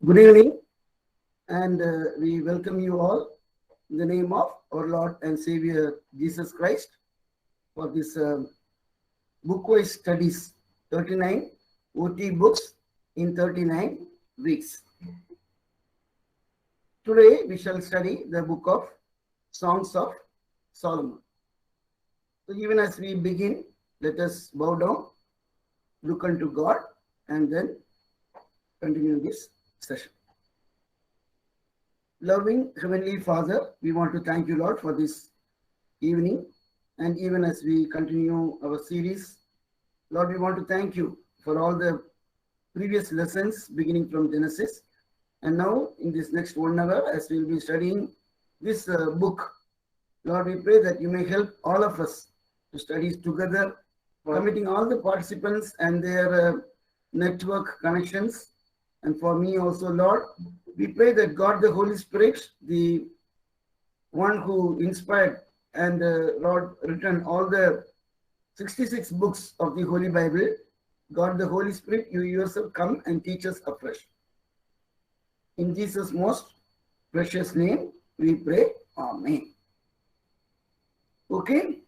Good evening, and we welcome you all in the name of our Lord and Savior Jesus Christ for this book-wise studies, 39 OT books in 39 weeks. Today we shall study the book of Songs of Solomon. So even as we begin, let us bow down, look unto God, and then continue this session. Loving Heavenly Father, we want to thank you, Lord, for this evening. And even as we continue our series, Lord, we want to thank you for all the previous lessons beginning from Genesis. And now in this next 1 hour, as we will be studying this book, Lord, we pray that you may help all of us to study together, committing all the participants and their network connections. And for me also, Lord, we pray that God, the Holy Spirit, the one who inspired and Lord written all the 66 books of the Holy Bible, God, the Holy Spirit, you yourself come and teach us afresh. In Jesus' most precious name, we pray. Amen. Okay.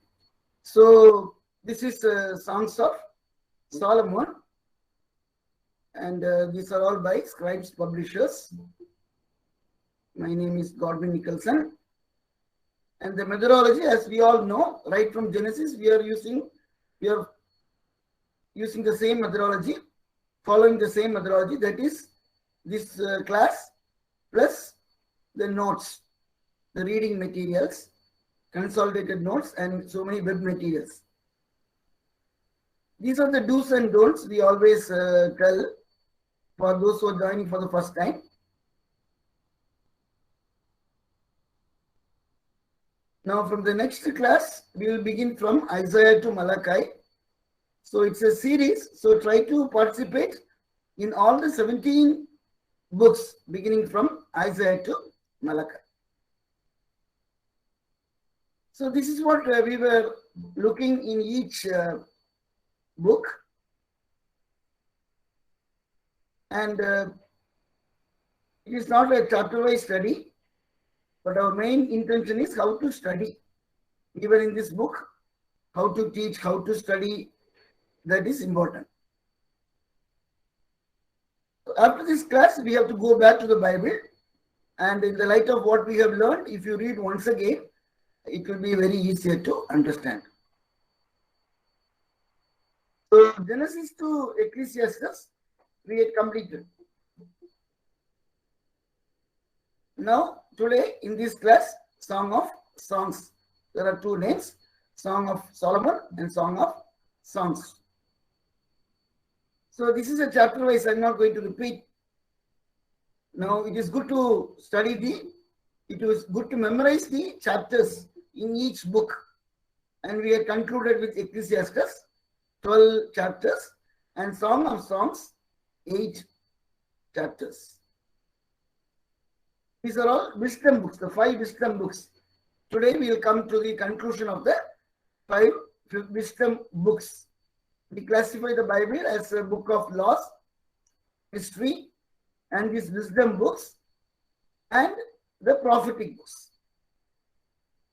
So this is Songs of Solomon. And these are all by Scribes Publishers. My name is Godwin Nicholson. And the methodology, as we all know, right from Genesis, we are using the same methodology, following the same methodology. That is this class plus the notes, the reading materials, consolidated notes, and so many web materials. These are the do's and don'ts we always tell for those who are joining for the first time. Now from the next class, we will begin from Isaiah to Malachi. So it's a series. So try to participate in all the 17 books beginning from Isaiah to Malachi. So this is what we were looking in each book. And it is not a chapter-wise study, but our main intention is how to study. Even in this book, how to teach, how to study, that is important. So after this class, we have to go back to the Bible. And in the light of what we have learned, if you read once again, it will be very easier to understand. So Genesis to Ecclesiastes, we had completed. Now, today in this class, Song of Songs. There are two names, Song of Solomon and Song of Songs. So this is a chapter wise, I'm not going to repeat. Now, it is good to study it was good to memorize the chapters in each book. And we had concluded with Ecclesiastes, 12 chapters, and Song of Songs, 8 chapters. These are all wisdom books, the 5 wisdom books. Today we will come to the conclusion of the 5 wisdom books. We classify the Bible as a book of laws, history, and these wisdom books, and the prophetic books.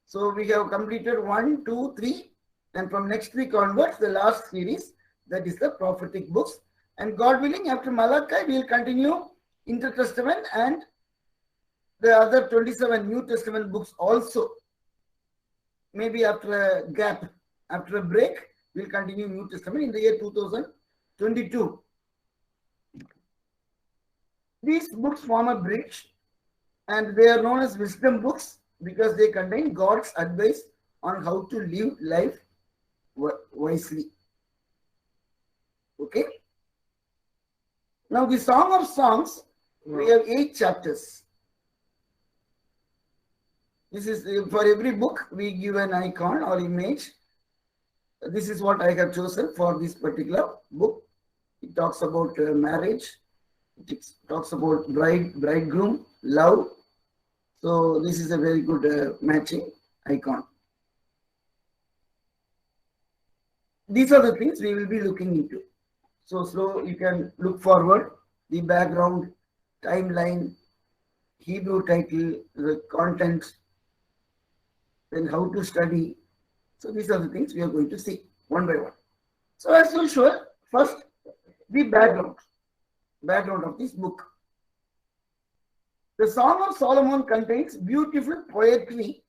So we have completed 1, 2, 3, and from next week onwards, the last series, that is the prophetic books. And God willing, after Malachi, we will continue Intertestament and the other 27 New Testament books also. Maybe after a gap, after a break, we'll continue New Testament in the year 2022. These books form a bridge, and they are known as wisdom books because they contain God's advice on how to live life wisely. Okay? Now, the Song of Songs, we have 8 chapters. This is for every book, we give an icon or image. This is what I have chosen for this particular book. It talks about marriage. It talks about bridegroom, love. So this is a very good matching icon. These are the things we will be looking into. So you can look forward the background timeline, Hebrew title, the content, then how to study. So these are the things we are going to see one by one. So as usual, first the background of this book. The Song of Solomon contains beautiful poetry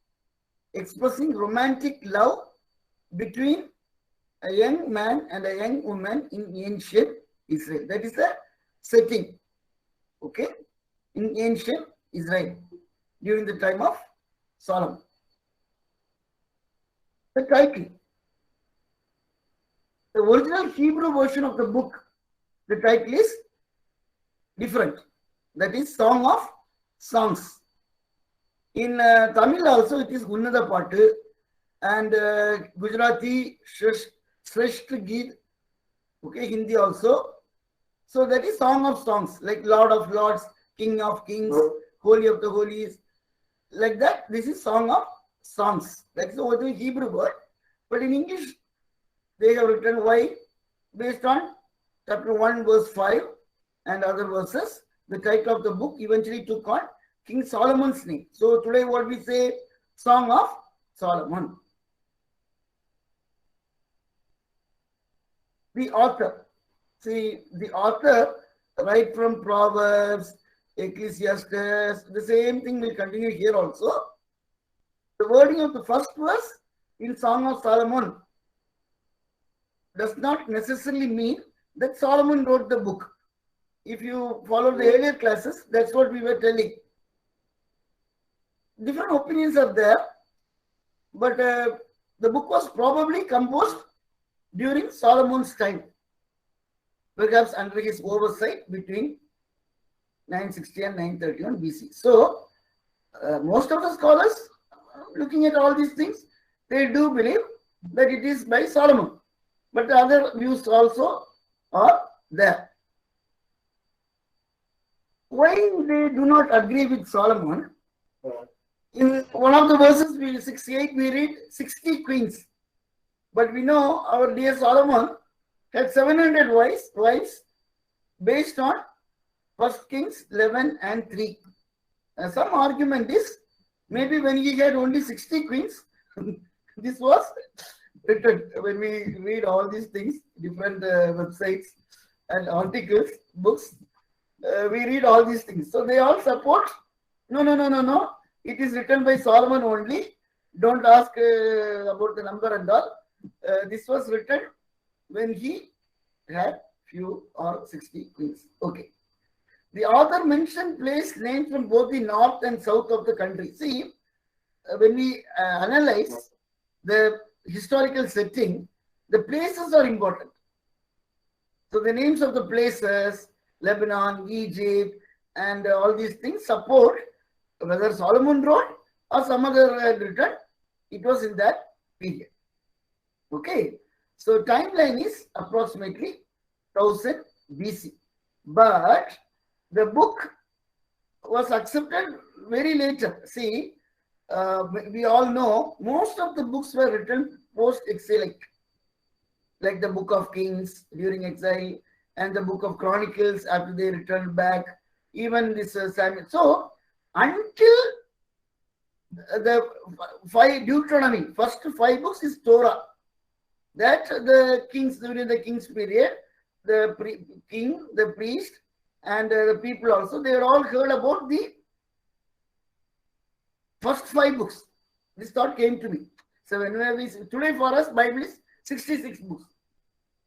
expressing romantic love between a young man and a young woman in ancient Israel. That is the setting, okay, in ancient Israel during the time of Solomon. The title, the original Hebrew version of the book, the title is different. That is Song of Songs. In Tamil also it is Unnada Pattu, and Gujarati Shreshth Geet, okay, Hindi also. So that is Song of Songs, like Lord of Lords, King of Kings, Holy of the Holies. Like that, this is Song of Songs. That is the Hebrew word. But in English, they have written why? Based on chapter 1, verse 5 and other verses. The title of the book eventually took on King Solomon's name. So today what we say, Song of Solomon. The author. See, the author, right from Proverbs, Ecclesiastes, the same thing will continue here also. The wording of the first verse in Song of Solomon does not necessarily mean that Solomon wrote the book. If you follow the earlier classes, that's what we were telling. Different opinions are there, but the book was probably composed during Solomon's time, perhaps under his oversight between 960 and 931 BC. So, most of the scholars, looking at all these things, they do believe that it is by Solomon. But the other views also are there. Why they do not agree with Solomon? In one of the verses, 68, we read 60 queens. But we know our dear Solomon had 700 wives based on 1 Kings 11 and 3. Some argument is maybe when he had only 60 queens, this was written. When we read all these things, different websites and articles, books, we read all these things. So they all support, no. It is written by Solomon only. Don't ask about the number and all. This was written when he had few or 60 queens. Okay. The author mentioned place names from both the north and south of the country. See, when we analyze the historical setting, the places are important. So the names of the places, Lebanon, Egypt, and all these things support whether Solomon wrote or some other had written, it was in that period. Okay. So timeline is approximately 1000 BC. But the book was accepted very later. See, we all know most of the books were written post-exilic, like the Book of Kings during exile and the Book of Chronicles after they returned back, even this Samuel. So, until the 5 Deuteronomy, first 5 books is Torah. That the kings, during the king's period, the king, the priest, and the people also, they all heard about the first 5 books. This thought came to me. So when we today for us, Bible is 66 books.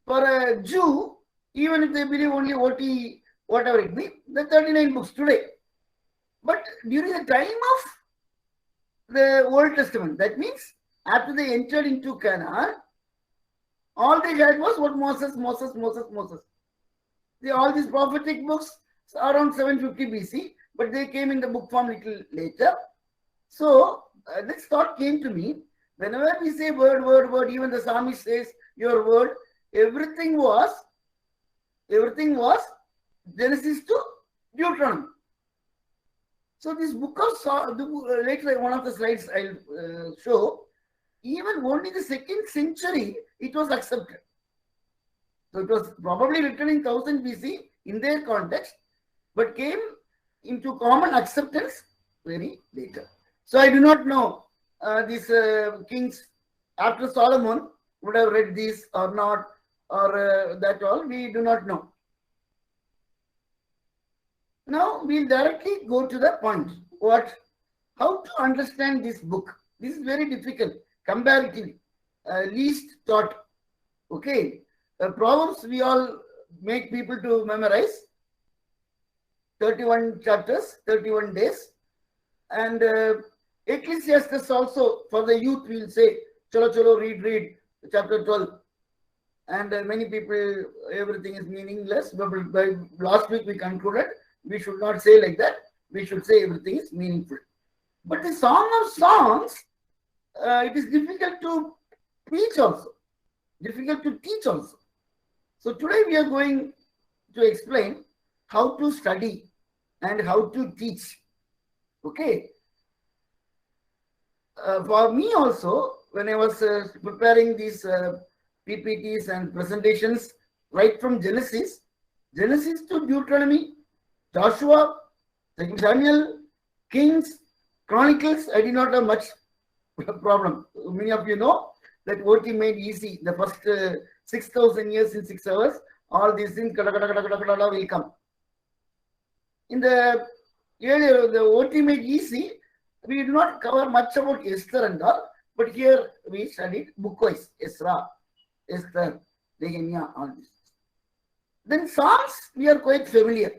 For a Jew, even if they believe only OT, whatever it be, the 39 books today. But during the time of the Old Testament, that means after they entered into Canaan, all they had was what Moses. All these prophetic books around 750 BC, but they came in the book form little later. So this thought came to me. Whenever we say word, even the psalmist says your word, everything was Genesis to Deuteronomy. So this book of later one of the slides I'll show, even only the 2nd century it was accepted. So it was probably written in 1000 BC in their context, but came into common acceptance very later. So I do not know these kings after Solomon would have read this or not, or that all, we do not know. Now we'll directly go to the point. How to understand this book? This is very difficult, comparatively, least taught. Okay, Proverbs we all make people to memorize. 31 chapters, 31 days, and Ecclesiastes also for the youth will say, cholo cholo, read chapter 12. And many people, everything is meaningless. But by last week we concluded we should not say like that. We should say everything is meaningful. But the Song of Songs, it is difficult to preach also, difficult to teach also. So today we are going to explain how to study and how to teach. Okay. For me also, when I was preparing these PPTs and presentations right from Genesis to Deuteronomy, Joshua, Samuel, Kings, Chronicles, I did not have much problem. Many of you know that OT made easy. The first 6,000 years in 6 hours, all these things will come. In the earlier, the OT made easy. We do not cover much about Esther and all, but here we studied book-wise, Ezra, Esther, Nehemiah, all this. Then Psalms, we are quite familiar.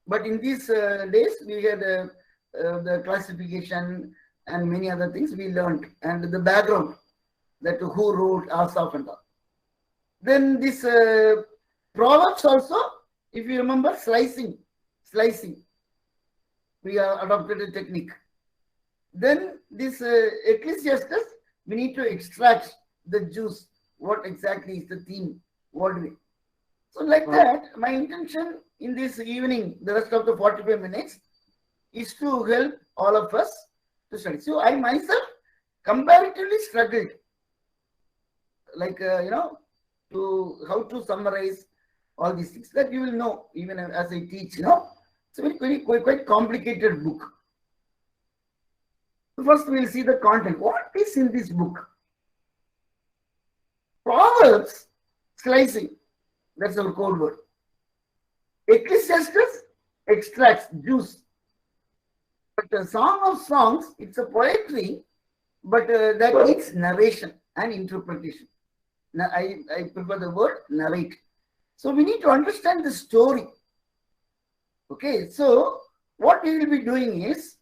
But in these days, we had the classification and many other things we learned, and the background, that who wrote Asaph and all. Then this Proverbs also, if you remember, slicing. We have adopted a technique. Then this Ecclesiastes, we need to extract the juice. What exactly is the theme? What way? So like that, my intention in this evening, the rest of the 45 minutes, is to help all of us to study. So I myself comparatively struggled, like, to how to summarize all these things that you will know even as I teach, It's a quite complicated book. First, we'll see the content. What is in this book? Proverbs, slicing. That's our code word. Ecclesiastes, extracts, juice. But the Song of Songs, it's a poetry, but that needs narration and interpretation. Now, I prefer the word narrate. So we need to understand the story. Okay, so what we will be doing is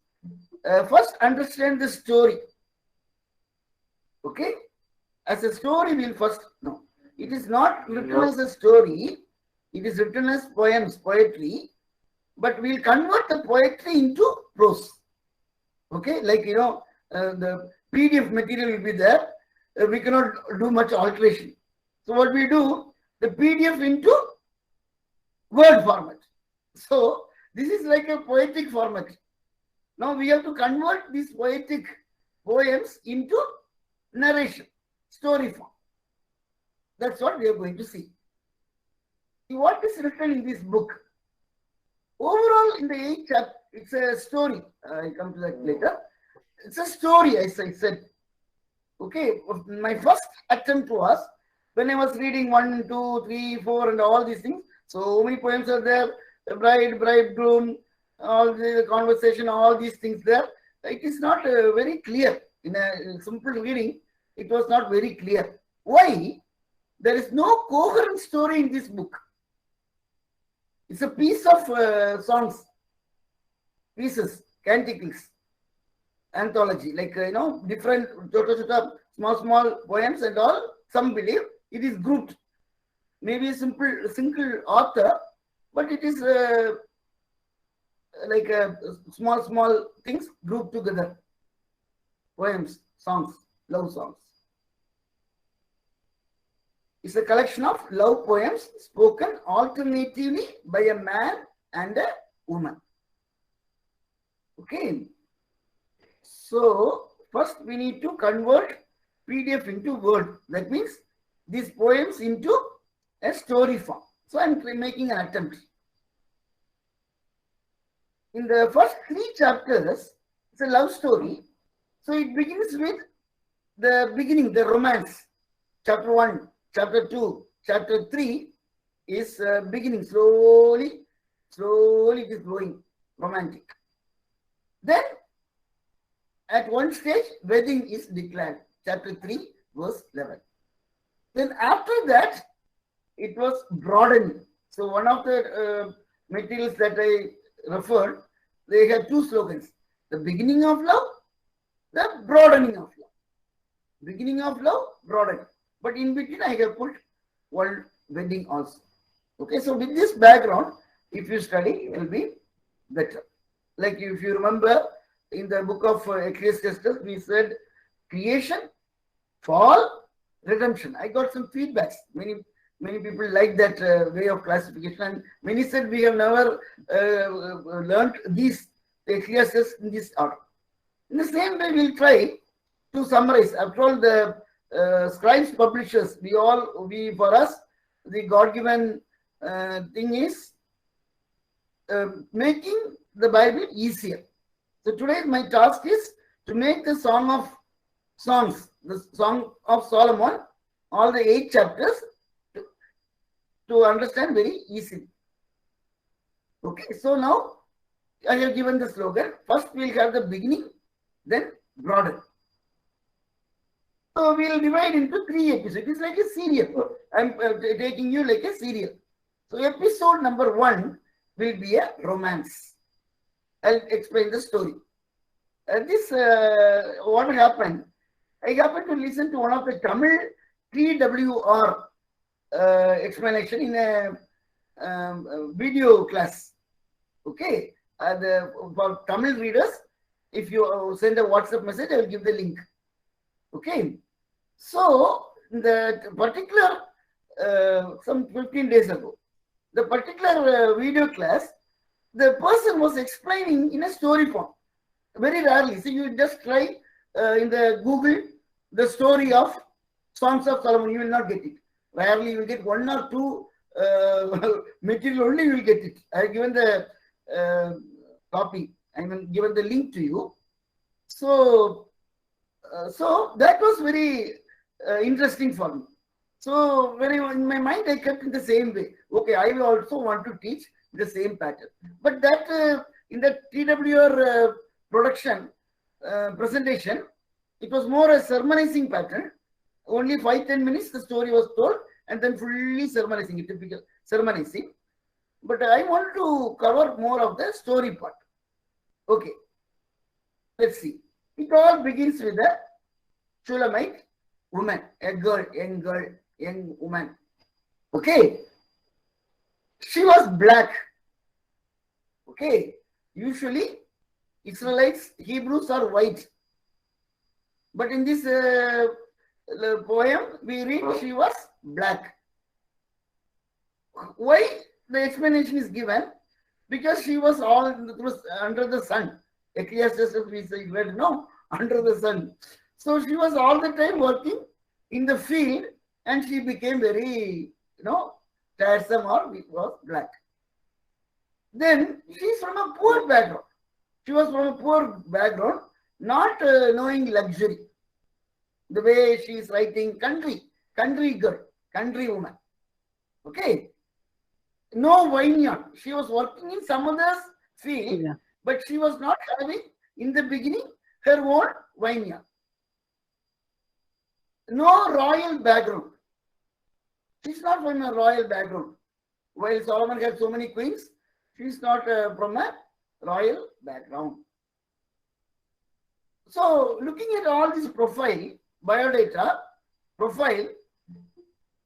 first understand the story. Okay, as a story we'll first know. It is not written as a story, it is written as poems, poetry, but we'll convert the poetry into prose. Okay, like the PDF material will be there. We cannot do much alteration. So what we do, the PDF into word format. So this is like a poetic format. Now we have to convert these poetic poems into narration, story form. That's what we are going to see. What is written in this book? Overall, in the 8th chapter, it's a story. I'll come to that later. It's a story, as I said. Okay, my first attempt was when I was reading 1, 2, 3, 4, and all these things. So many poems are there. The bride, bridegroom, all the conversation, all these things there. It is not very clear. In a simple reading, it was not very clear. Why? There is no coherent story in this book. It's a piece of songs, pieces, canticles, anthology, like, different small poems and all. Some believe it is grouped. Maybe a single author, but it is like small things grouped together. Poems, songs, love songs. It's a collection of love poems spoken alternatively by a man and a woman. Okay. So first we need to convert PDF into word. That means these poems into a story form. So I'm making an attempt. In the first 3 chapters, it's a love story. So it begins with the beginning, the romance. Chapter 1, chapter 2, chapter 3 is beginning. Slowly it is growing romantic. Then at one stage, wedding is declared. Chapter 3, verse 11. Then after that, it was broadening. So one of the materials that I referred, they have 2 slogans. The beginning of love, the broadening of love. Beginning of love, broadening. But in between, I have put one wedding also. Okay, so with this background, if you study, it will be better. Like if you remember, in the book of Ecclesiastes, we said creation, fall, redemption. I got some feedbacks. Many people like that way of classification. And many said we have never learned these Ecclesiastes in this order. In the same way, we'll try to summarize. After all, the scribes, publishers, for us, the God-given thing is making the Bible easier. So today my task is to make the Song of Songs, the Song of Solomon, all the 8 chapters to understand very easily. Okay, so now I have given the slogan. First we'll have the beginning, then broaden. So we'll divide into 3 episodes. It is like a serial. I'm taking you like a serial. So episode number 1 will be a romance. I'll explain the story. What happened? I happened to listen to one of the Tamil TWR explanation in a video class. Okay, for Tamil readers, if you send a WhatsApp message, I will give the link. Okay, so the particular some 15 days ago, the particular video class, the person was explaining in a story form. Very rarely, so you just try in the Google the story of Songs of Solomon, you will not get it. Rarely you will get 1 or 2 material only, you will get it. I have given the copy, I mean given the link to you. So that was very interesting for me. So when in my mind, I kept in the same way. Okay, I will also want to teach the same pattern. But that in the TWR production presentation, it was more a sermonizing pattern. Only 5-10 minutes the story was told, and then fully sermonizing, a typical sermonizing. But I want to cover more of the story part. Okay, let's see. It all begins with a Shulamite woman, a girl, young woman. Okay, she was black. Okay, usually Israelites, Hebrews are white. But in this poem, we read she was black. Why? The explanation is given because she was under the sun. Ecclesiastes, we say, no, under the sun. So she was all the time working in the field, and she became very, tiresome, or was black. Then she's from a poor background. She was from a poor background, not knowing luxury. The way she is writing, country girl, country woman. Okay. No vineyard. She was working in some other's field, yeah, but she was not having, in the beginning, her own vineyard. No royal background. She's not from a royal background. While Solomon had so many queens, she's not from a royal background. So, looking at all this biodata,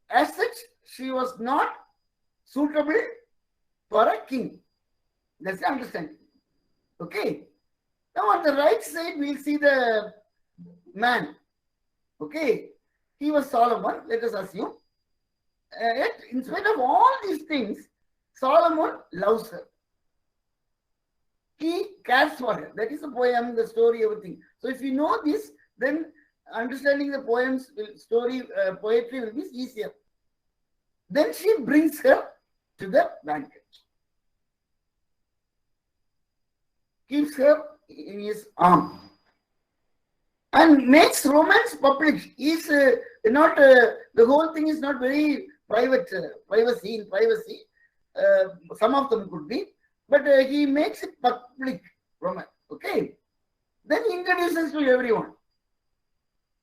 as such, she was not suitable for a king. That's the understanding. Okay. Now, on the right side, we'll see the man. Okay. He was Solomon, let us assume. Yet, in spite of all these things, Solomon loves her. He cares for her. That is the poem, the story, everything. So if you know this, then understanding the poems, poetry will be easier. Then she brings her to the banquet. keeps her in his arm, and makes romance public. Is not the whole thing is not very private, privacy. Some of them could be, but he makes it public romance. Okay, then he introduces to everyone.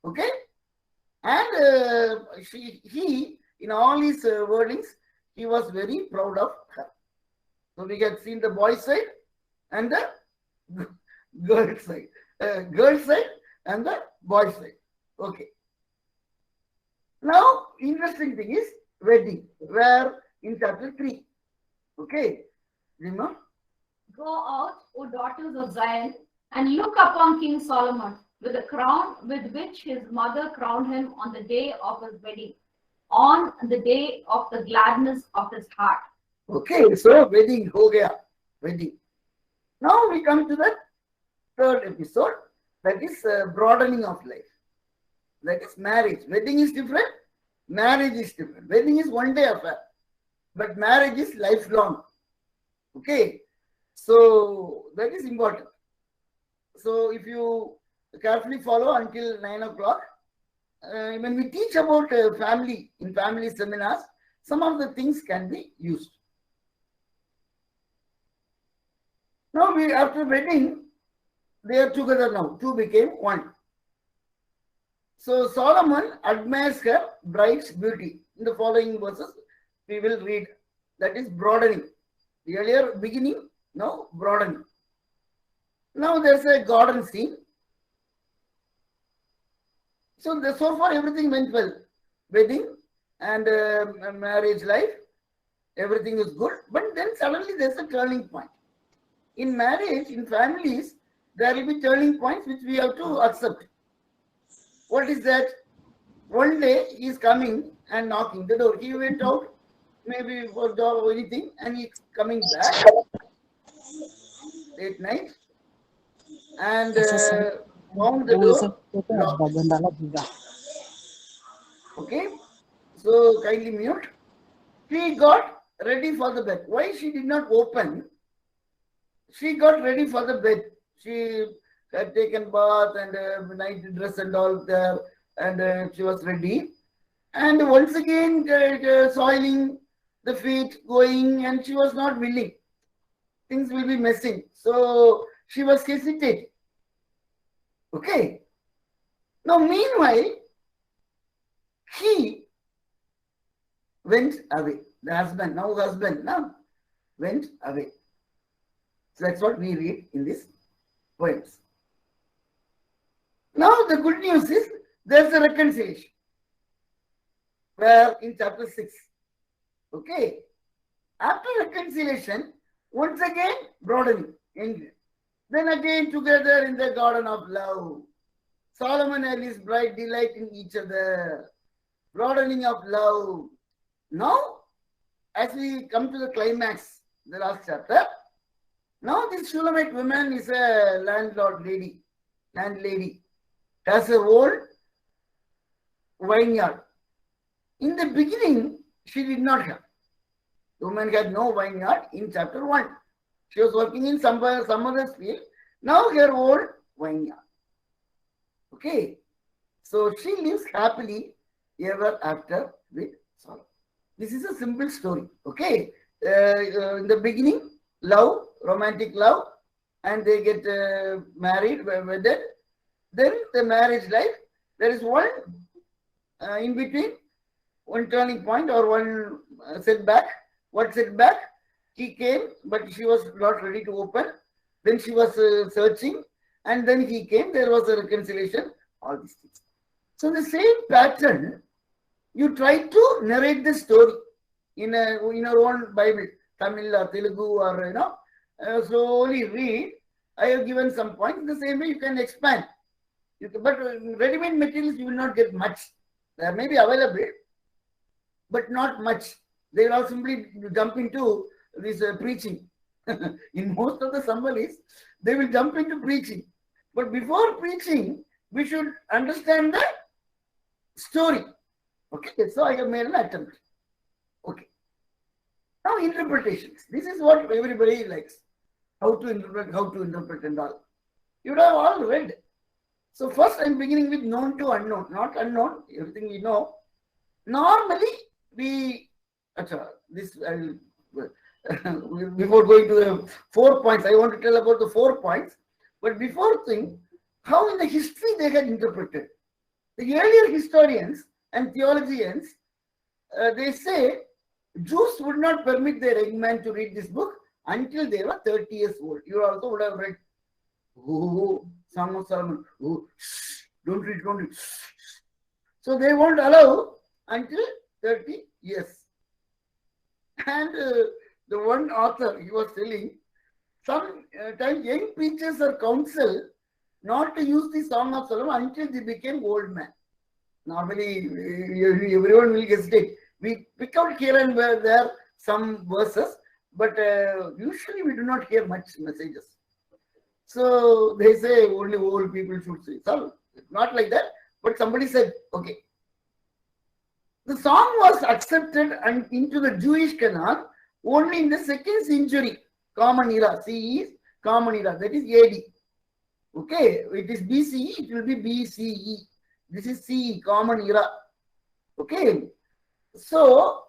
Okay, and he in all his wordings, he was very proud of her. So we had seen the boy side and the girl side, and the boy side. Okay. Now, interesting thing is wedding, where in chapter 3. Okay. Remember? Go out, O daughters of Zion, and look upon King Solomon with the crown with which his mother crowned him on the day of his wedding, on the day of the gladness of his heart. Okay, so wedding, ho gaya, wedding. Now we come to the third episode, that is broadening of life. That is marriage. Wedding is different, marriage is different. Wedding is one day affair, but marriage is lifelong. Okay, so that is important. So if you carefully follow until 9 o'clock, when we teach about family in family seminars, some of the things can be used. Now after wedding, they are together now. Two became one. So Solomon admires her bride's beauty. In the following verses, we will read. That is broadening. The earlier beginning, now broadening. Now there's a garden scene. So far everything went well. Wedding and marriage life, everything is good. But then suddenly there's a turning point. In marriage, in families, there will be turning points which we have to accept. What is that? One day he is coming and knocking the door. He went out, maybe for a job or anything, and he's coming back late night and found the door locked. Okay, so kindly mute. She got ready for the bed. Why she did not open? She got ready for the bed. She had taken bath and night dress and all there, and she was ready. And once again, soiling the feet, going, and she was not willing. Things will be messing. So she was hesitating. Okay. Now, meanwhile, he went away. The husband, went away. So that's what we read in these poems. Now the good news is there's a reconciliation. Where in chapter 6. Okay. After reconciliation, once again broadening. Then again together in the garden of love. Solomon and his bride delight in each other. Broadening of love. Now, as we come to the climax, the last chapter, now this Shulamite woman is a landlady, has her own vineyard. In the beginning, she did not have. The woman had no vineyard in chapter 1. She was working in some other field. Now her own vineyard. Okay. So she lives happily ever after with Solomon. This is a simple story. Okay. In the beginning, love, romantic love, and they get married, wedded. Then the marriage life, there is one in between, one turning point or one setback. What setback? He came, but she was not ready to open. Then she was searching, and then he came. There was a reconciliation. All these things. So the same pattern, you try to narrate the story in your own Bible, Tamil or Telugu or slowly read. I have given some points. In the same way, you can expand. But ready-made materials, you will not get much. They may be available, but not much. They will all simply jump into this preaching. In most of the summaries, they will jump into preaching. But before preaching, we should understand the story. Okay, so I have made an attempt. Okay. Now interpretations. This is what everybody likes. how to interpret and all. You would have all read. So first I'm beginning with known to unknown, not unknown, everything we know. Normally we, this I will, before going to the 4 points, I want to tell about the 4 points. But before thing, how in the history they had interpreted. The earlier historians and theologians, they say Jews would not permit their young man to read this book until they were 30 years old. You also would have read, oh, Song of Solomon, oh, don't read. So they won't allow until 30 years. And the one author, he was telling, sometimes young preachers are counseled not to use the Song of Solomon until they became old men. Normally, everyone will hesitate. We pick out here and there some verses, but usually we do not hear much messages. So they say only old people should see. So not like that, but somebody said, okay. The song was accepted and into the Jewish canon only in the 2nd century, Common Era. CE is Common Era, that is AD. Okay, it is BCE, it will be BCE. This is CE, Common Era. Okay, so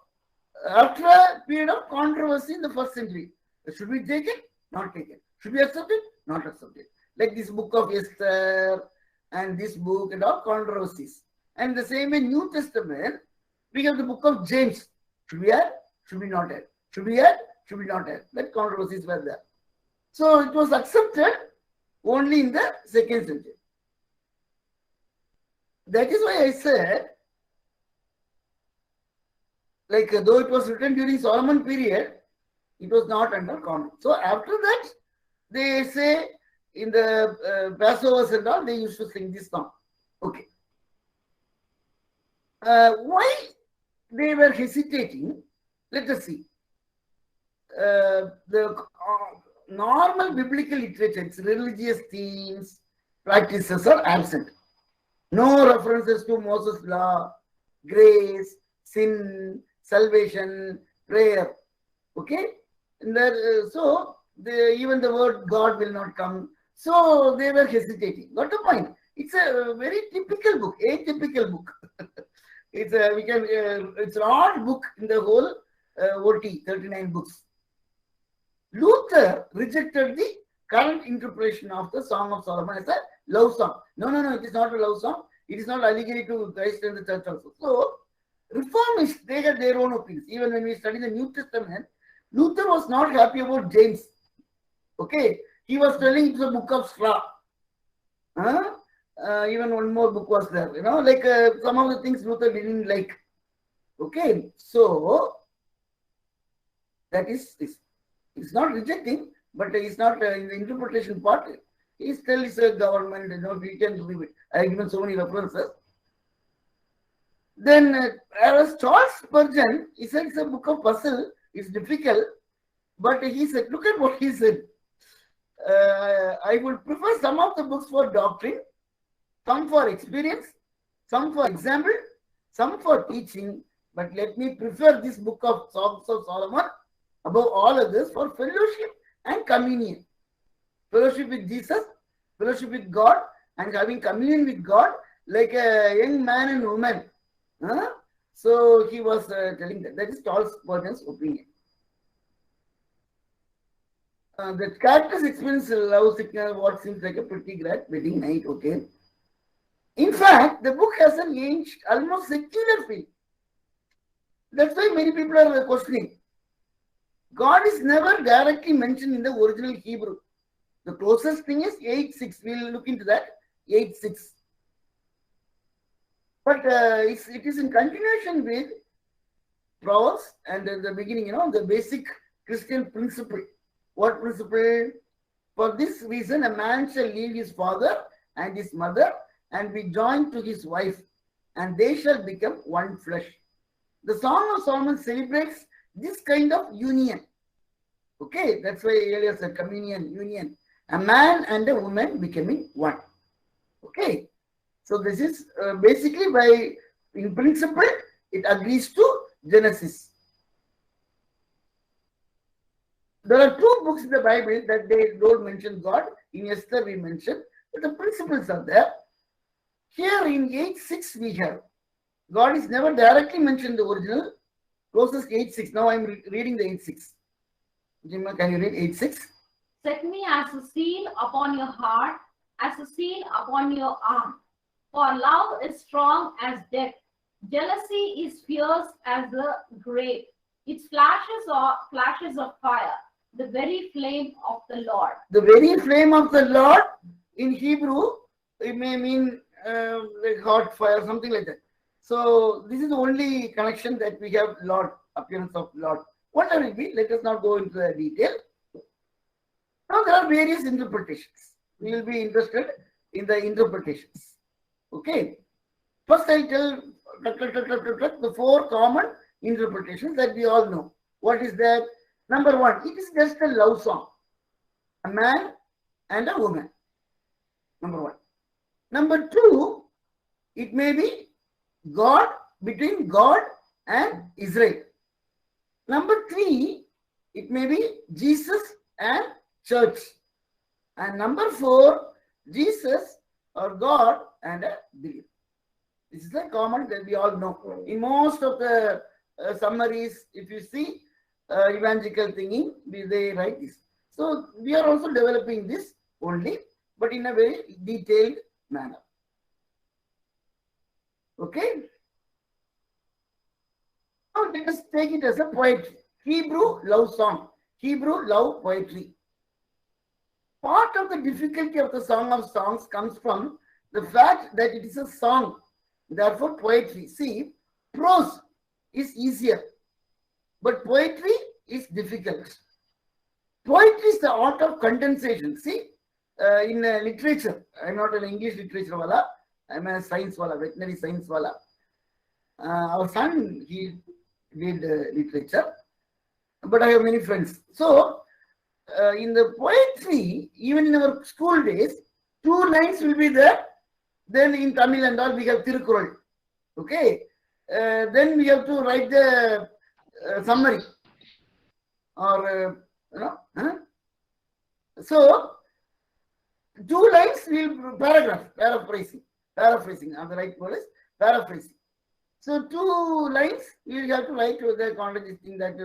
after a period of controversy in the 1st century, should we take it? Not take it. Should we accept it? Not accept it. Like this book of Esther and this book and all controversies. And the same in New Testament, we have the book of James. Should we add? Should we not add? Should we add? Should we not add? That controversies were there. So it was accepted only in the 2nd century. That is why I said, like though it was written during Solomon period, it was not under common. So after that, they say in the Passovers and all, they used to sing this song. Okay. Why they were hesitating? Let us see. The normal biblical literature, its religious themes, practices are absent. No references to Moses' law, grace, sin, salvation, prayer. Okay? And so even the word God will not come. So they were hesitating. Got the point? It's a very typical book, atypical book. It's an odd book in the whole OT, 39 books. Luther rejected the current interpretation of the Song of Solomon as a love song. No, it is not a love song. It is not allegory to Christ and the church also. So, reformists, they had their own opinions. Even when we study the New Testament, Luther was not happy about James. Okay, he was telling it's a book of straw. Even one more book was there, like some of the things Luther didn't like. Okay, so that is this. It's not rejecting, but it's not in the interpretation part. He still is a government, we can believe it. I have given so many references. Then, as Charles Spurgeon, he said it's a book of puzzle, it's difficult, but he said, look at what he said. I would prefer some of the books for doctrine, some for experience, some for example, some for teaching, but let me prefer this book of Songs of Solomon above all others for fellowship and communion. Fellowship with Jesus, fellowship with God, and having communion with God like a young man and woman. So he was telling that. That is Charles Spurgeon's opinion. The characters experience love signal what seems like a pretty great wedding night. Okay. In fact, the book has an ancient, almost secular feel. That's why many people are questioning. God is never directly mentioned in the original Hebrew. The closest thing is 8:6. We'll look into that. 8:6. But it is in continuation with Proverbs and in the beginning, the basic Christian principle. What principle? For this reason, a man shall leave his father and his mother and be joined to his wife, and they shall become one flesh. The Song of Solomon celebrates this kind of union. Okay, that's why earlier said communion, union. A man and a woman becoming one. Okay, so this is basically in principle, it agrees to Genesis. There are two books in the Bible that they don't mention God. In Esther we mentioned, but the principles are there. Here in 8:6 we have, God is never directly mentioned in the original. Closest 8:6. Now I am reading the 8:6. Jimma, can you read 8:6? Set me as a seal upon your heart, as a seal upon your arm. For love is strong as death. Jealousy is fierce as the grave. Its flashes are flashes of fire, the very flame of the Lord. The very flame of the Lord in Hebrew, it may mean like hot fire, something like that. So this is the only connection that we have, Lord, appearance of Lord. Whatever it be, let us not go into the detail. Now there are various interpretations. We will be interested in the interpretations. Okay. First I'll tell the four common interpretations that we all know. What is that? Number one, it is just a love song. A man and a woman. Number one. Number two, it may be God, between God and Israel. Number three, it may be Jesus and church. And number four, Jesus or God and a believer. This is a common that we all know. In most of the summaries, if you see evangelical thinking, they write this. So we are also developing this only, but in a very detailed manner. Okay. Now let us take it as a poetry. Hebrew love song. Hebrew love poetry. Part of the difficulty of the Song of Songs comes from the fact that it is a song, therefore poetry. See, prose is easier, but poetry is difficult. Poetry is the art of condensation. See, in literature, I am not an English literature wala, I am a science wala, veterinary science wala. Our son, he did literature, but I have many friends. So, in the poetry, even in our school days, 2 lines will be there. Then in Tamil and all, we have Tirukkural. Okay. Then we have to write the summary. Or, So, 2 lines will paraphrasing. Paraphrasing. The right word is paraphrasing. So, 2 lines, you have to write to the context thing that.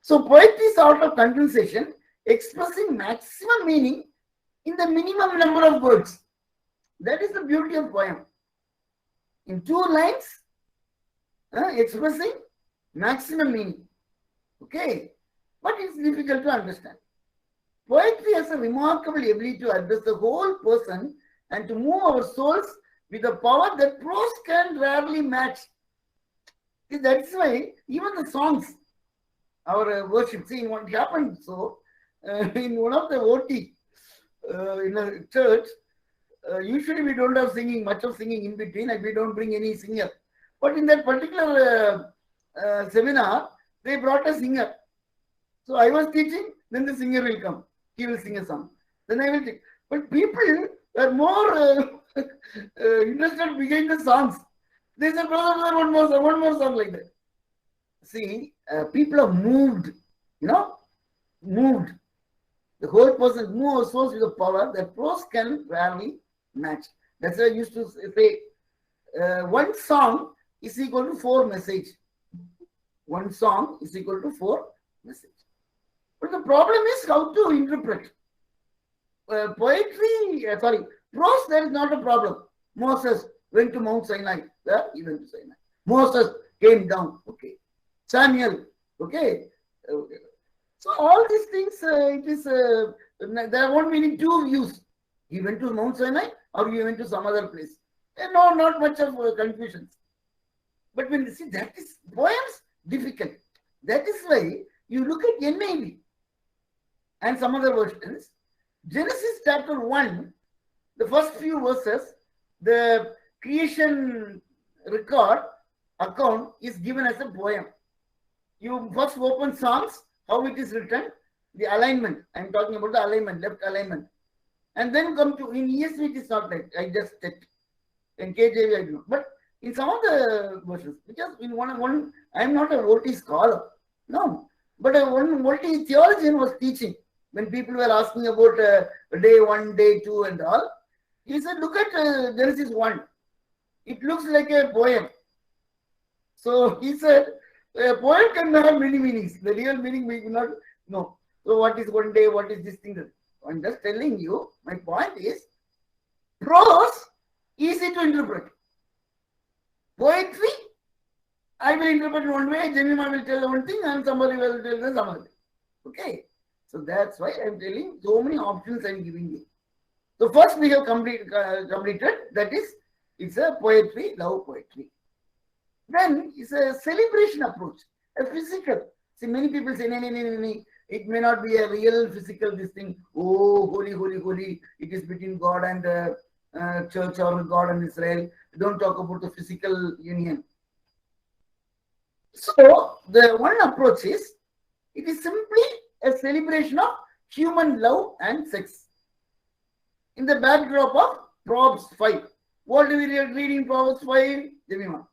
So poetry is art of condensation, expressing maximum meaning in the minimum number of words. That is the beauty of poem. In 2 lines, expressing maximum meaning. Okay, but it's difficult to understand. Poetry has a remarkable ability to address the whole person and to move our souls with a power that prose can rarely match. See, that's why even the songs, our worship, see what happened. So, in one of the OT in a church, usually we don't have singing, much of singing in between, and we don't bring any singer. But in that particular seminar, they brought a singer. So I was teaching, then the singer will come. He will sing a song. Then I will teach. But people are more interested behind the songs. They said, brother, one more song like that. See, people are moved, moved. The whole person moves souls with a power that prose can rarely match. That's why I used to say, 1 song is equal to 4 message. 1 song is equal to 4 message. But the problem is how to interpret. Prose, there is not a problem. Moses went to Mount Sinai. He went to Sinai. Moses came down. Okay. Samuel. Okay. So all these things, it is there won't be any 2 views. He went to Mount Sinai or he went to some other place. No, not much of confusion. But when you see that is poems difficult. That is why you look at NIV and some other versions. Genesis chapter 1, the first few verses, the creation record account is given as a poem. You first open Psalms, how it is written, the alignment. I'm talking about the alignment, left alignment. And then come to, in ESV it is not like, I just checked. In KJV I do. But in some of the versions, because in one, I'm not a OT scholar. No. But one multi-theologian was teaching when people were asking about day 1, day 2 and all. He said, look at Genesis 1. It looks like a poem. So he said, a poem can have many meanings. The real meaning we do not know. So what is one day? What is this thing? I'm just telling you, my point is, prose, easy to interpret. Poetry, I will interpret one way, Jemima will tell one thing, and somebody will tell the some other. Okay. So that's why I'm telling so many options I'm giving you. So first we have completed, that is, it's a poetry, love poetry. Then it's a celebration approach, a physical. See, many people say, no, it may not be a real physical this thing. Oh, holy, holy, holy. It is between God and church or God and Israel. Don't talk about the physical union. So the one approach is, it is simply a celebration of human love and sex. In the backdrop of Proverbs 5. What do we read in Proverbs 5? Jemima.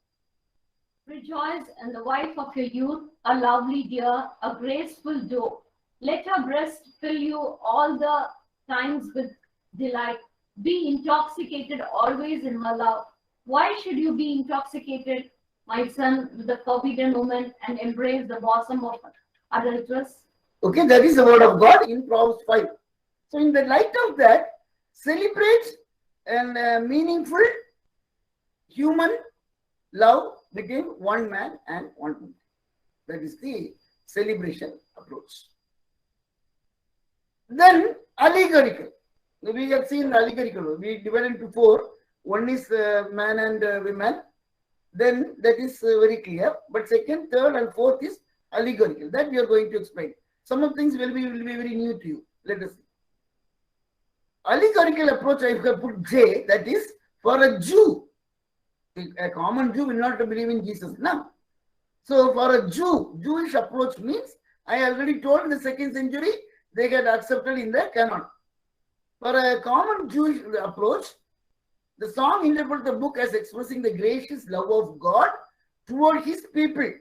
Rejoice in the wife of your youth, a lovely deer, a graceful doe. Let her breast fill you all the times with delight. Be intoxicated always in her love. Why should you be intoxicated, my son, with the forbidden woman and embrace the bosom of adulteress? Okay, that is the word of God in Proverbs 5. So in the light of that, celebrate and meaningful human love between one man and one woman. That is the celebration approach. Then allegorical. We have seen allegorical. We divided into 4. One is man and women. Then that is very clear. But second, third, and fourth is allegorical. That we are going to explain. Some of things will be very new to you. Let us see. Allegorical approach, I have put J, that is for a Jew. A common Jew will not believe in Jesus now. So for a Jewish approach means, I already told in the 2nd century, they get accepted in the canon. For a common Jewish approach, the song interprets the book as expressing the gracious love of God toward his people,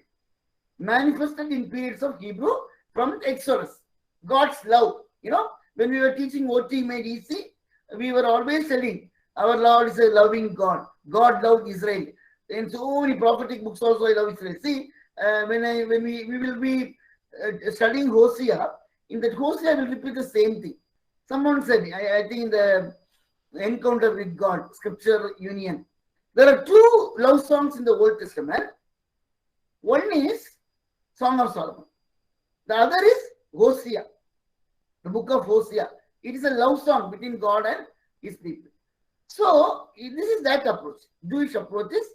manifested in periods of Hebrew from Exodus. God's love. You know, when we were teaching OT made easy, we were always telling, our Lord is a loving God. God loved Israel. In so many prophetic books also, I love Israel. See, when we will be studying Hosea, in that Hosea will repeat the same thing. Someone said, I think in the encounter with God, scripture union, there are 2 love songs in the Old Testament. One is Song of Solomon. The other is Hosea, the book of Hosea. It is a love song between God and his people. So this is that approach. Jewish approach is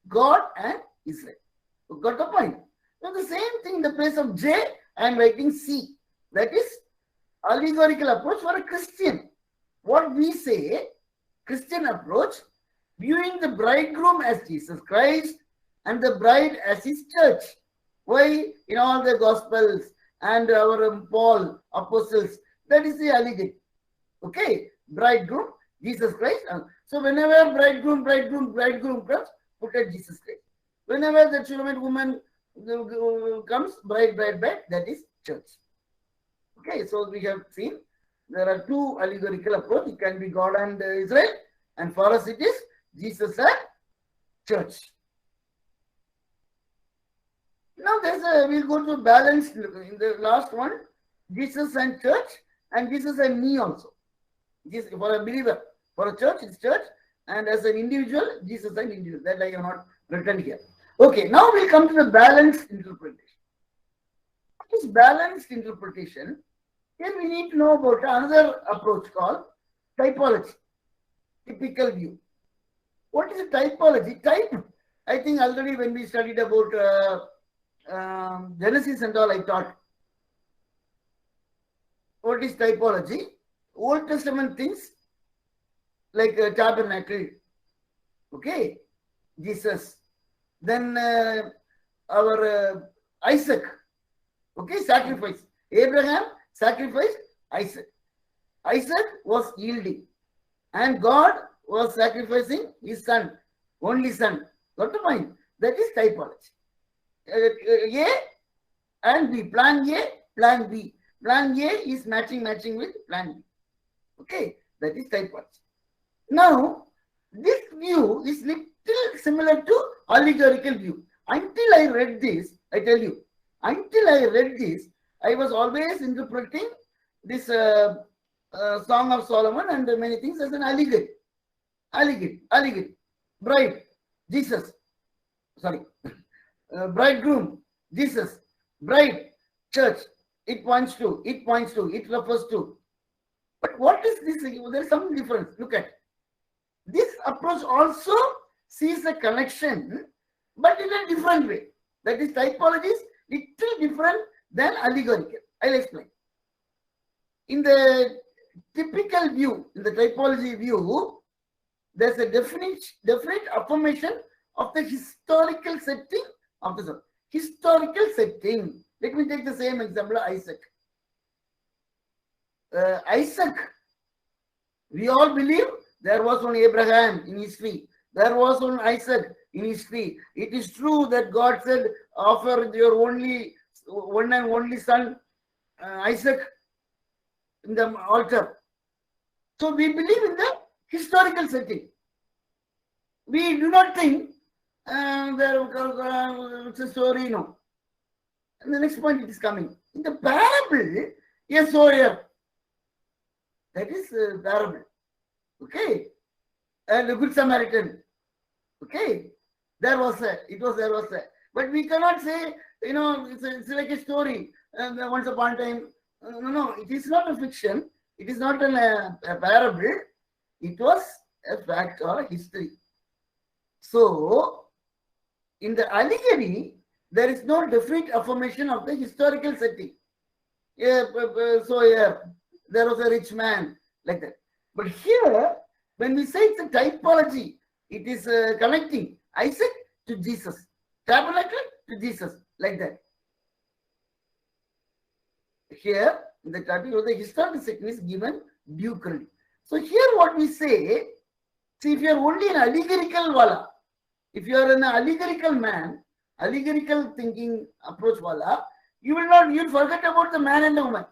God and Israel. You got the point? So the same thing in the place of J, I am writing C. That is allegorical approach for a Christian. What we say, Christian approach, viewing the bridegroom as Jesus Christ and the bride as his church. Why? In all the Gospels and our Paul, apostles, that is the allegory. Okay? Bridegroom, Jesus Christ. So whenever bridegroom comes, put at Jesus Christ. Whenever the Shulamite woman comes, bride, that is church. Okay, so we have seen there are 2 allegorical approaches. It can be God and Israel, and for us it is Jesus and church. Now we'll go to balance in the last one, Jesus and church, and Jesus and me also. Jesus, for a believer, for a church, it's church, and as an individual, Jesus and individual. That I have not written here. Okay, now we'll come to the balanced interpretation. What is balanced interpretation? Here we need to know about another approach called typology, typical view. What is a typology? Type, I think already when we studied about Genesis and all, I taught. What is typology? Old Testament things like tabernacle, okay, Jesus. Then our Isaac, okay, sacrifice. Abraham sacrificed Isaac. Isaac was yielding, and God was sacrificing his son, only son. Got the point? That is typology. A, and B. Plan A, plan B. Plan A is matching with plan B. Okay, that is typology. Now, this view is little similar to allegorical view. Until I read this, I tell you, until I read this, I was always interpreting this Song of Solomon and many things as an allegory. Allegory. Bride, Jesus. Sorry. Bridegroom, Jesus. Bride, church. It points to, it refers to. But what is this? There is some difference. Look at this approach also sees a connection, but in a different way. That is, typology is little different than allegorical. I'll explain. In the typical view, in the typology view, there's a definite affirmation of the historical setting of the soul. Historical setting. Let me take the same example, Isaac. Isaac, we all believe there was one Abraham in history. There was one Isaac in history. It is true that God said, offer your one and only son, Isaac, in the altar. So we believe in the historical setting. We do not think it's a story, no. And the next point it is coming. In the parable, a sower. That is a parable. Okay. And the Good Samaritan. Okay. There was a. But we cannot say, it's like a story. And once upon a time. No, it is not a fiction. It is not a parable. It was a fact or a history. So, in the allegory, there is no definite affirmation of the historical setting. There was a rich man, like that. But here, when we say it's a typology, it is connecting Isaac to Jesus, tabernacle to Jesus, like that. Here, in the topic of the historical setting is given due credit. So here what we say, see, if you are only an allegorical wala, if you are an allegorical man, allegorical thinking approach wala, you'll forget about the man and the woman.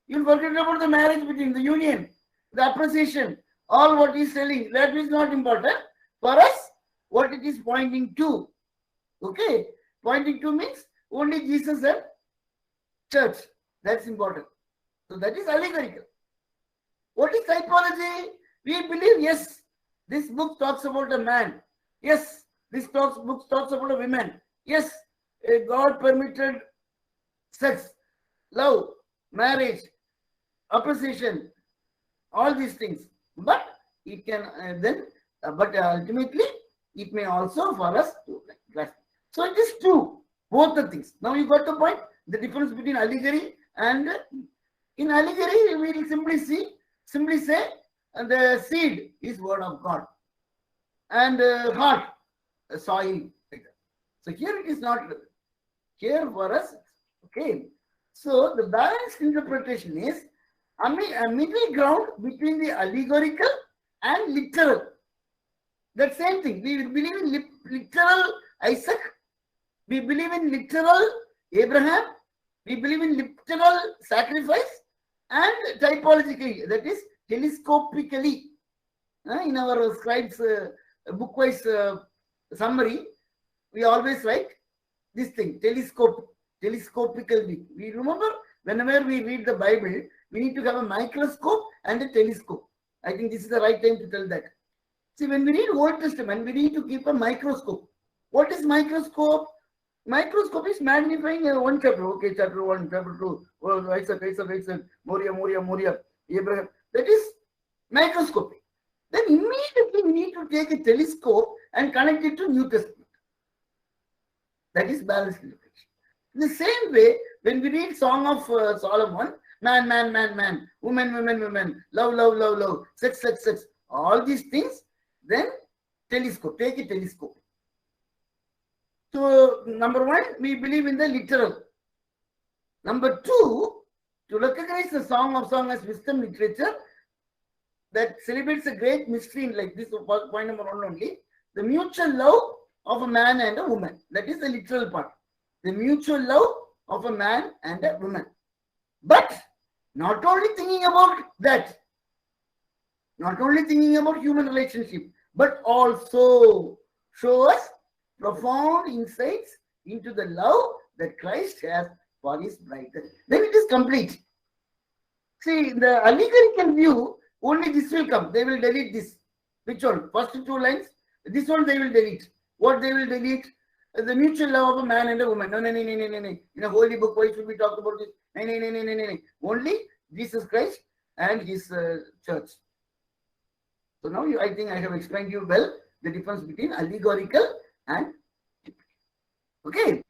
You'll forget about the marriage between the union, the appreciation, all what he's telling. That is not important. For us, what it is pointing to. Okay? Pointing to means only Jesus and church. That's important. So that is allegorical. What is typology? We believe, yes, this book talks about a man. Yes, this book talks about a woman. Yes, God permitted sex, love, marriage, appreciation, all these things. But it can but ultimately it may also for us to class. So it is true, both the things. Now you got the point. The difference between allegory and in allegory we will simply say the seed is word of God and heart, soil. So here it is not here for us. Okay. So the balanced interpretation is a middle ground between the allegorical and literal. That same thing. We believe in literal Isaac. We believe in literal Abraham. We believe in literal sacrifice and typologically, that is telescopically. In our scribes bookwise summary, we always write this thing, telescopical view. We remember whenever we read the Bible, we need to have a microscope and a telescope. I think this is the right time to tell that. See, when we read Old Testament, we need to keep a microscope. What is microscope? Microscope is magnifying one chapter. Okay, chapter 1, chapter 2, Isaac, Moriah, Abraham. That is microscopy. Then immediately we need to take a telescope and connect it to New Testament. That is balanced interpretation. In the same way, when we read Song of Solomon, man, woman, love, sex, all these things, then telescope, take a telescope. So, number one, we believe in the literal. Number two, to recognize the Song of Songs as wisdom literature that celebrates a great mystery, like this point number one only, the mutual love of a man and a woman. That is the literal part. The mutual love of a man and a woman. But not only thinking about that, not only thinking about human relationship, but also show us profound insights into the love that Christ has for his bride. Then it is complete. See, in the allegorical view, only this will come. They will delete this. Which one? First two lines. This one they will delete. What they will delete? The mutual love of a man and a woman. No. In a holy book, why should we talk about this? No. Only Jesus Christ and his church. So now I think I have explained you well the difference between allegorical and okay.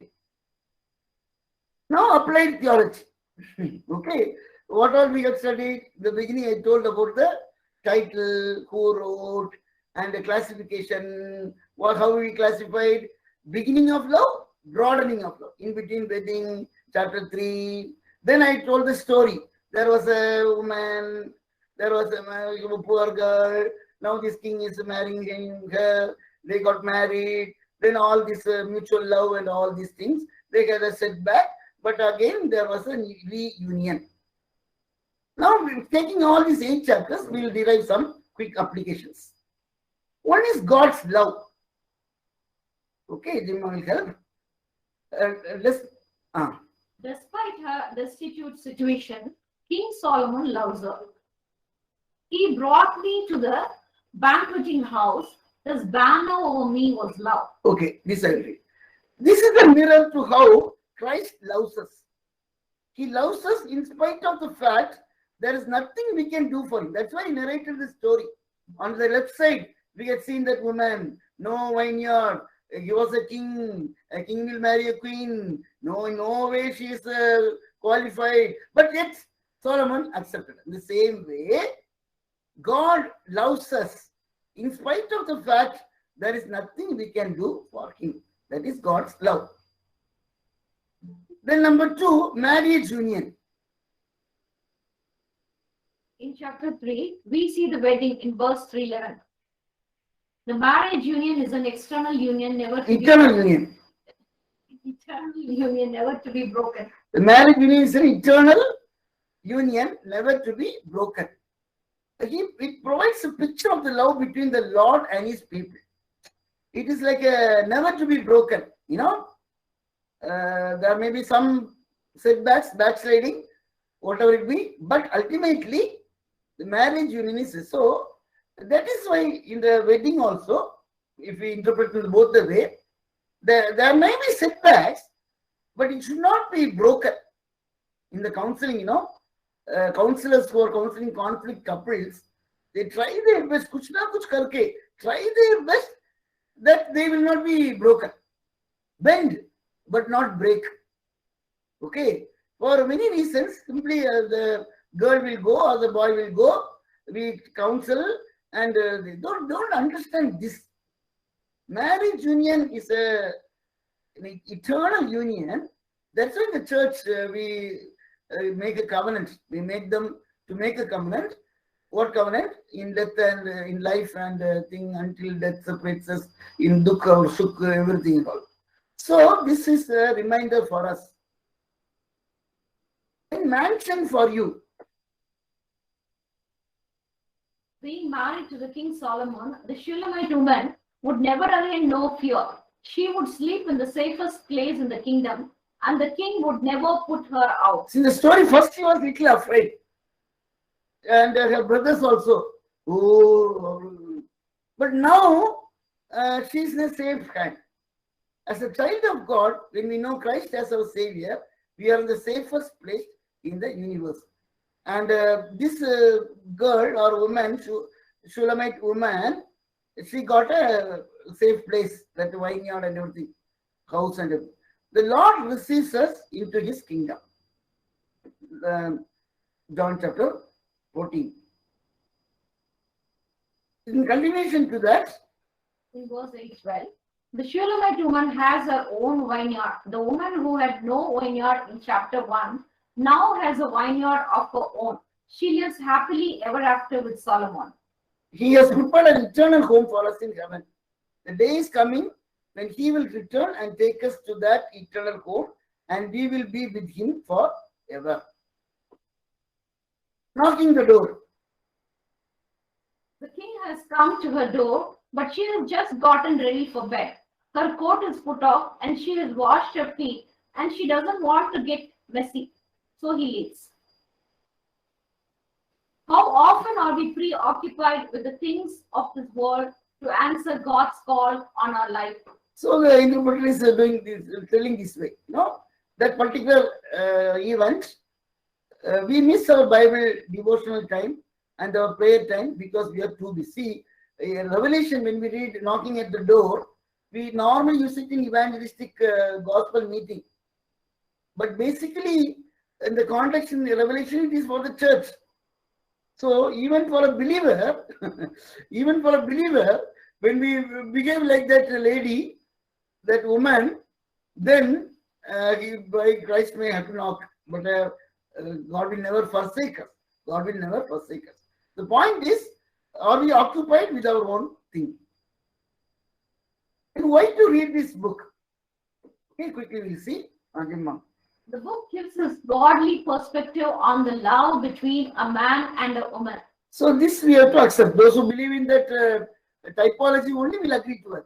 Now applied theology. Okay. What all we have studied? The beginning I told about the title, who wrote, and the classification, how we classified beginning of love, broadening of love, in between wedding, chapter 3. Then I told the story. There was a woman, there was a poor girl. Now this king is marrying her. They got married. Then all this mutual love and all these things, they had a setback. But again, there was a reunion. Now, taking all these 8 chapters, we will derive some quick applications. One is God's love. Okay, Jim will help. Despite her destitute situation, King Solomon loves her. He brought me to the banqueting house. His banner over me was love. Okay, this I read. This is a mirror to how Christ loves us. He loves us in spite of the fact there is nothing we can do for him. That's why he narrated this story. On the left side, we had seen that woman, no vineyard. He was a king will marry a queen. No, in no way she is qualified. But yet, Solomon accepted. In the same way, God loves us in spite of the fact there is nothing we can do for him. That is God's love. Then number 2, marriage union. In chapter 3, we see the wedding in verse 311. The marriage union is an external union, never to eternal union. Eternal union, never to be broken. The marriage union is an eternal union, never to be broken. It provides a picture of the love between the Lord and his people. It is like a never to be broken. You know, there may be some setbacks, backsliding, whatever it be, but ultimately the marriage union is so. That is why in the wedding also, if we interpret it both the way, there may be setbacks, but it should not be broken. In the counseling, you know, counselors who are counseling conflict couples, they try their best, kuch na kuch karke, try their best that they will not be broken. Bend, but not break. Okay. For many reasons, simply the girl will go or the boy will go, we counsel, and they don't understand this. Marriage union is an eternal union. That's why in the church we make a covenant. We make them to make a covenant. What covenant? In death and in life and thing until death separates us, in dukkha or sukha, everything and all. So this is a reminder for us. In mansion for you. Being married to the King Solomon, the Shulamite woman would never again know fear. She would sleep in the safest place in the kingdom, and the king would never put her out. See the story, first she was little afraid. And her brothers also. Oh, but now she is in a safe hand. As a child of God, when we know Christ as our Savior, we are in the safest place in the universe. And this girl or woman, Shulamite woman, she got a safe place, that vineyard and everything, house and everything. The Lord receives us into his kingdom. John chapter 14. In continuation to that, in verse 8-12, the Shulamite woman has her own vineyard. The woman who had no vineyard in chapter 1 now has a vineyard of her own. She lives happily ever after with Solomon. He has prepared an eternal home for us in heaven. The day is coming when he will return and take us to that eternal home and we will be with him forever. Knocking the door. The king has come to her door, but she has just gotten ready for bed. Her coat is put off and she has washed her feet and she doesn't want to get messy. So he leaves. How often are we preoccupied with the things of this world to answer God's call on our life? So the interpreter is doing this, telling this way. That particular event, we miss our Bible devotional time and our prayer time because we are too busy. In Revelation, when we read knocking at the door, we normally use it in evangelistic gospel meeting. But basically, in the context in the Revelation, it is for the church. So even for a believer, when we behave like that lady, that woman, then Christ may have to knock, but God will never forsake us. God will never forsake us. The point is, are we occupied with our own thing? And why to read this book? Okay, quickly we'll see. The book gives us godly perspective on the love between a man and a woman. So this we have to accept. Those who believe in that typology only will agree to it.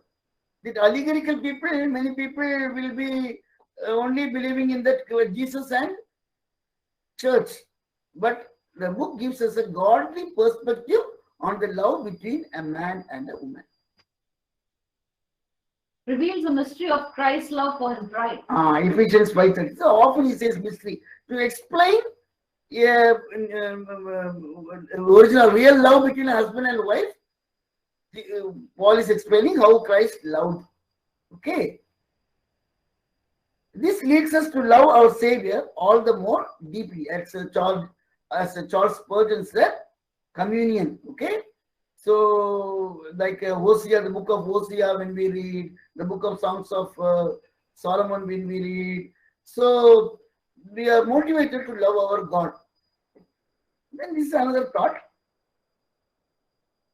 The allegorical people, many people will be only believing in that Jesus and church. But the book gives us a godly perspective on the love between a man and a woman. Reveals the mystery of Christ's love for his bride. Ephesians 5:30. So often he says mystery. To explain original real love between a husband and wife, Paul is explaining how Christ loved. Okay. This leads us to love our Savior all the more deeply. As Charles Spurgeon said, communion. Okay. So, like Hosea, the book of Hosea, when we read, the book of Songs of Solomon, when we read, so we are motivated to love our God. Then this is another thought.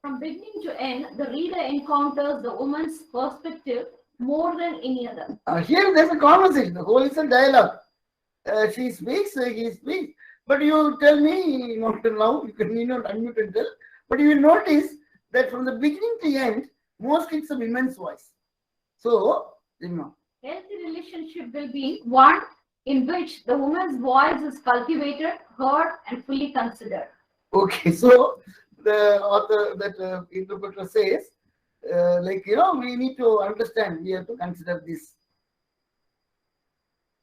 From beginning to end, the reader encounters the woman's perspective more than any other. Here there's a conversation, the whole is a dialogue. She speaks, he speaks. But you tell me, not till now, you can not unmute and tell. But you will notice that from the beginning to end, mostly it's a woman's voice. So, healthy relationship will be one in which the woman's voice is cultivated, heard, and fully considered. Okay, so the author, that interpreter says, we need to understand, we have to consider this.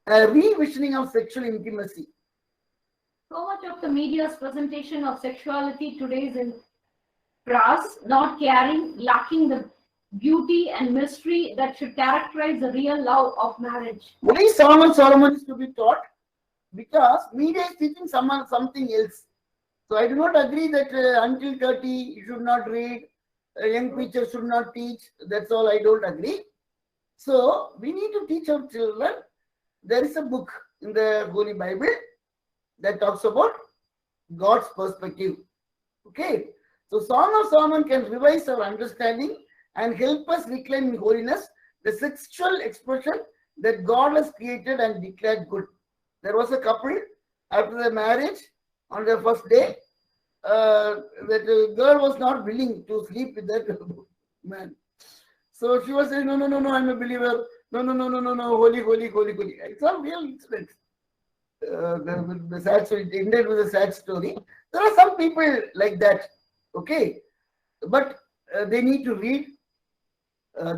A revisioning of sexual intimacy. So much of the media's presentation of sexuality today is in brass, not caring, lacking the beauty and mystery that should characterize the real love of marriage. Why Solomon is to be taught? Because media is teaching someone something else. So I do not agree that until 30 you should not read, young preachers should not teach. That's all I don't agree. So we need to teach our children. There is a book in the Holy Bible that talks about God's perspective. Okay. So Song of Solomon can revise our understanding and help us reclaim in holiness the sexual expression that God has created and declared good. There was a couple after the marriage on their first day, that girl was not willing to sleep with that man. So she was saying, no, I'm a believer. No, holy. It's all real incident. The sad story, it ended with a sad story. There are some people like that. Okay. But they need to read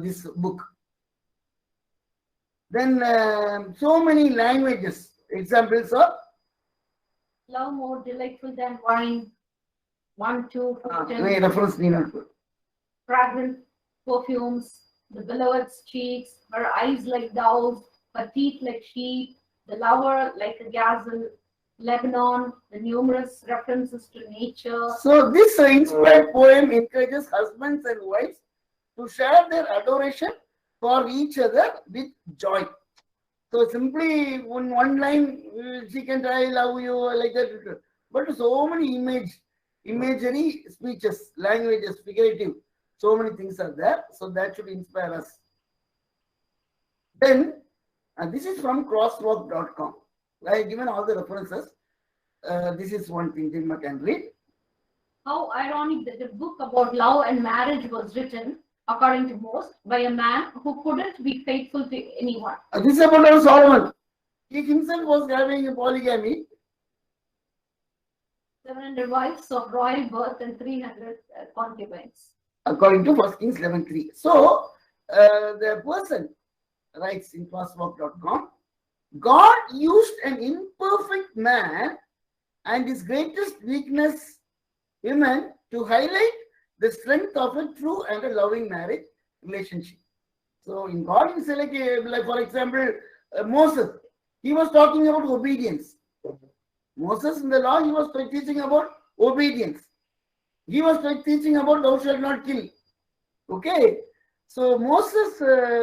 this book. Then so many languages, examples of love more delightful than wine. 1, 2, 14. Reference need not put. Fragrant perfumes, the beloved's cheeks, her eyes like doves, her teeth like sheep, the lover like a gazelle, Lebanon, the numerous references to nature. So this inspired poem encourages husbands and wives to share their adoration for each other with joy. So simply one line, she can try, I love you, like that. But so many imagery speeches, languages, figurative, so many things are there. So that should inspire us. Then And this is from crosswalk.com. I have given all the references. This is one thing Dilma can read. How ironic that the book about love and marriage was written, according to most, by a man who couldn't be faithful to anyone. This is about Solomon. He himself was having a polygamy. 700 wives of royal birth and 300 concubines. According to 1 Kings 11:3. So, the person writes in crosswalk.com, God used an imperfect man and his greatest weakness, women, to highlight the strength of a true and a loving marriage relationship. So, in God, it's like for example, Moses, he was talking about obedience. Moses in the law, he was teaching about obedience. He was teaching about thou shalt not kill. Okay. So Moses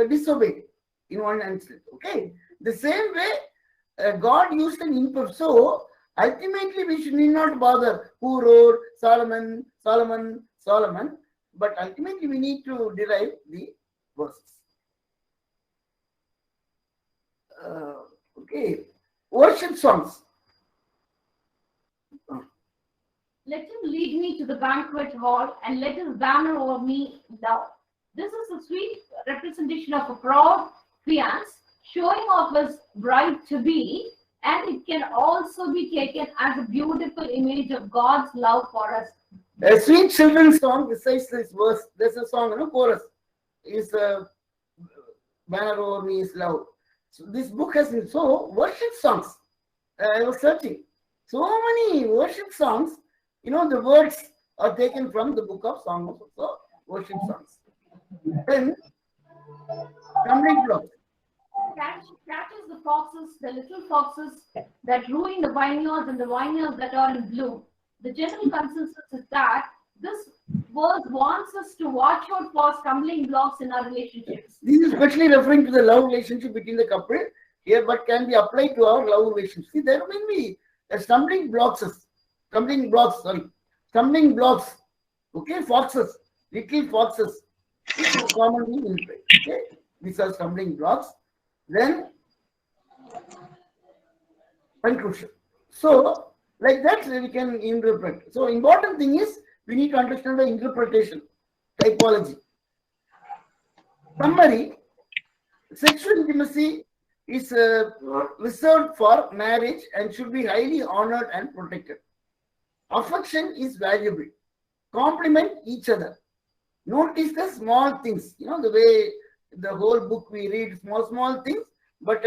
disobeyed in one instance. Okay. The same way, God used an imperfect. So ultimately, we should need not bother who wrote Solomon, but ultimately we need to derive the verses. Okay. Worship songs. Let him lead me to the banquet hall and let his banner over me love. This is a sweet representation of a proud fiance showing off his bride-to-be, and it can also be taken as a beautiful image of God's love for us. A sweet children's song besides this verse, there's a song, chorus, is banner over me is love. So this book has been, so worship songs. I was searching. So many worship songs, the words are taken from the book of Songs, so worship songs. Then, stumbling blocks. Catches the foxes, the little foxes that ruin the vineyards and the vineyards that are in bloom. The general consensus is that this verse wants us to watch out for stumbling blocks in our relationships. This is especially referring to the love relationship between the couple here, but can be applied to our love relationship. See, there will be stumbling blocks. Okay, foxes, little foxes. This is commonly interpreted. Okay, these are stumbling blocks. Then conclusion. So, like that, we can interpret. So, important thing is we need to understand the interpretation, typology. Summary: sexual intimacy is reserved for marriage and should be highly honored and protected. Affection is valuable. Complement each other. Notice the small things. The way the whole book we read small things, but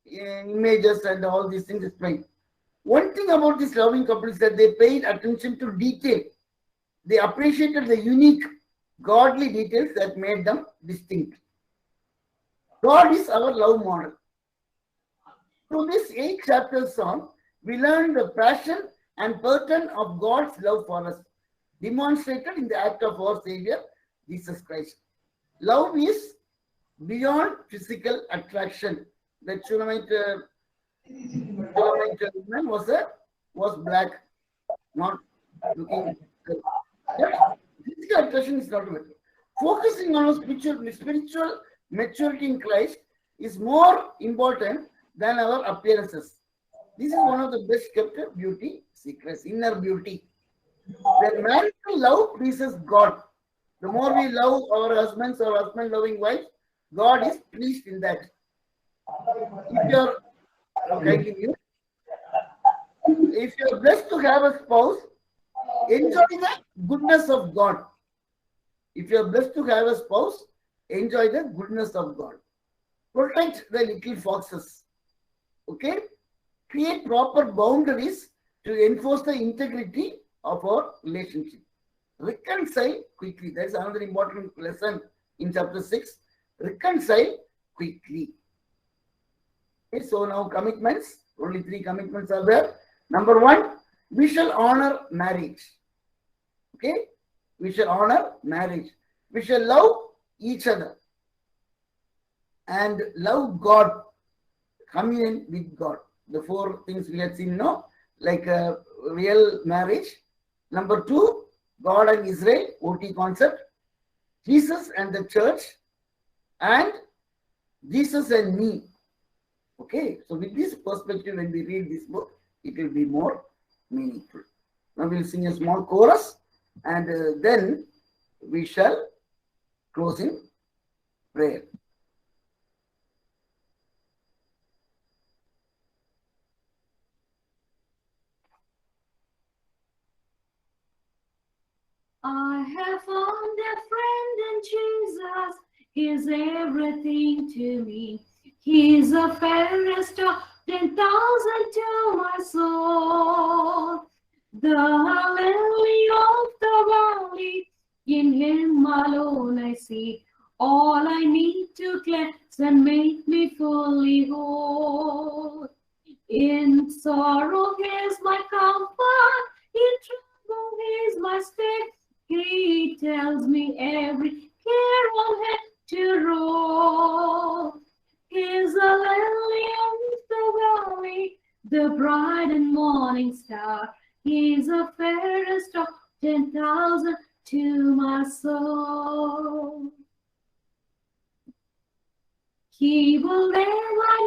images and all these things explained. One thing about this loving couple is that they paid attention to detail. They appreciated the unique, godly details that made them distinct. God is our love model. Through this 8 chapters song, we learn the passion and pattern of God's love for us, demonstrated in the act of our Savior, Jesus Christ. Love is beyond physical attraction. The Shunammite woman was black, not looking good. Physical attraction is not good. Focusing on our spiritual maturity in Christ is more important than our appearances. This is one of the best kept beauty secrets, inner beauty. The marital love pleases God. The more we love our husbands or husband loving wives, God is pleased in that. If you're blessed to have a spouse, enjoy the goodness of God. If you're blessed to have a spouse, enjoy the goodness of God. Protect the little foxes. Okay? Create proper boundaries to enforce the integrity of our relationship. Reconcile quickly. That's another important lesson in chapter 6. Reconcile quickly. Okay, so now commitments. Only 3 commitments are there. Number 1, we shall honor marriage. Okay? We shall honor marriage. We shall love each other. And love God. Communion with God. The 4 things we have seen now, like a real marriage. Number 2, God and Israel, OT concept. Jesus and the church. And Jesus and me. Okay, so with this perspective, when we read this book, it will be more meaningful. Now we'll sing a small chorus, and then we shall close in prayer. I have found a friend in Jesus. He's everything to me. He's the fairest of 10,000 to my soul. The lily of the valley, in him alone I see all I need to cleanse and make me fully whole. In sorrow, he's my comfort. In trouble, he's my stay. He tells me every care on head to roll. He's a lily of the valley, the bright and morning star. He's the fairest of 10,000 to my soul. He will never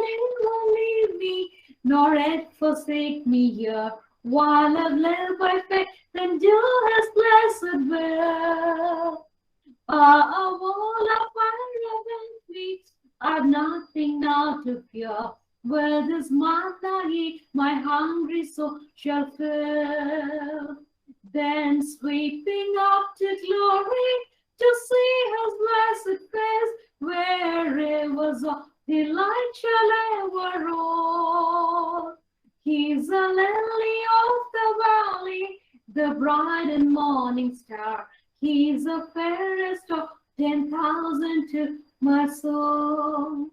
leave me, nor yet forsake me here, while I live by faith and do his blessed will. A wall of fire against me, I've nothing now to fear. With his manna he my hungry soul shall fill. Then sweeping up to glory, to see his blessed face, where rivers of delight shall ever roll. He's a lily of the valley, the bright and morning star. He's the fairest of 10,000 to my soul.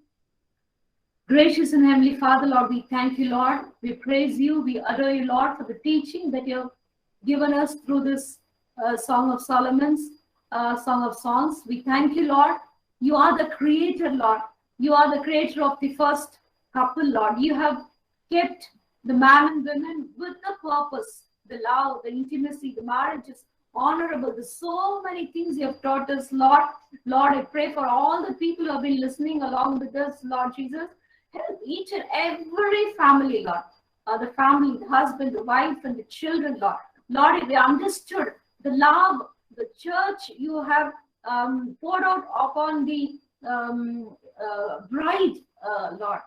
Gracious and Heavenly Father, Lord, we thank you, Lord. We praise you. We adore you, Lord, for the teaching that you have given us through this Song of Solomon's, Song of Songs. We thank you, Lord. You are the creator, Lord. You are the creator of the first couple, Lord. You have kept the man and women with the purpose, the love, the intimacy, the marriage is honorable. There's so many things you have taught us, Lord. Lord, I pray for all the people who have been listening along with us, Lord Jesus. Help each and every family, Lord. The family, the husband, the wife, and the children, Lord. Lord, if they understood the love, the church you have poured out upon the bride, Lord.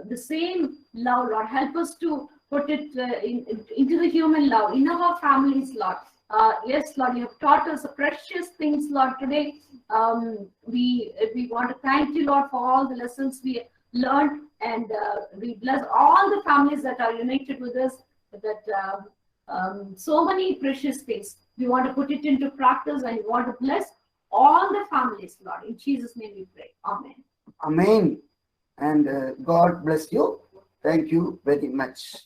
The same love, Lord. Help us to put it into the human love in our families, Lord. Yes, Lord, you have taught us precious things, Lord, today. We want to thank you, Lord, for all the lessons we learned, and we bless all the families that are united with us, that so many precious things. We want to put it into practice, and we want to bless all the families, Lord. In Jesus' name we pray. Amen. Amen. And God bless you. Thank you very much.